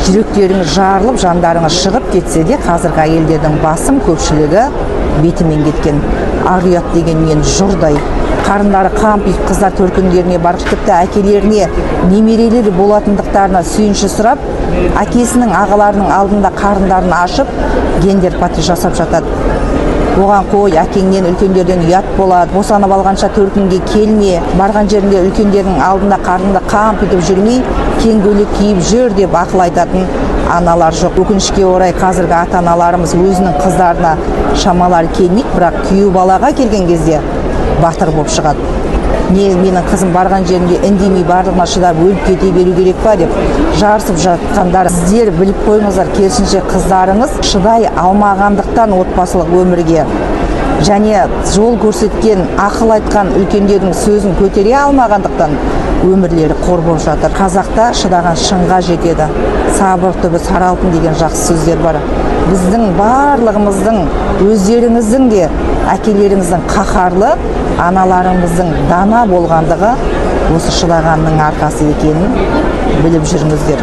жүректеріңіз жарылып, жандарыңыз шығып кетсе де, қазіргі әйелдердің басым көпшілігі бетімен кеткен. Ар-ұят деген мен жұрдай. Қарындары қампиып қыздар төркіндеріне барып, тіпті әкелеріне немерелері болатындықтарына сүйінші сұрап, әкесінің ағаларының алдында қарындарын ашып, гендер патри жасап жатады. Оған қой, әкеңнен үлкендерден ұят болады, босанып алғанша төркінге келме, барған жерінде үлкендердің алдында қарнында қампитып жүрмей, кең көйлек киіп жүр деп ақыл айтатын аналар жоқ. Өкінішке орай қазіргі ата-аналарымыз өзінің қыздарына шамалары келмейді, бірақ күйеу балаға келген кезде батыр болып шығады. Не менің қызым барған жерінде үндемей барлығына шыдап өліп кете беру керек па деп жарысып жатқандар. Сіздер біліп қойыңыздар, керісінше қыздарыңыз шыдай алмағандықтан отбасылық өмірге және жол көрсеткен, ақыл айтқан үлкендердің сөзін көтере алмағандықтан өмірлері қор болып жатыр. Қазақта шыдаған шыңға жетеді. Сабыр түбі сары алтын деген жақсы сөздер бар. Біздің барлығымыздың, өздеріңіздің де әкелеріңіздің қаһарлы, аналарыңыздың дана болғандығы осы шыдағанның арқасы екенін біліп жүріңіздер.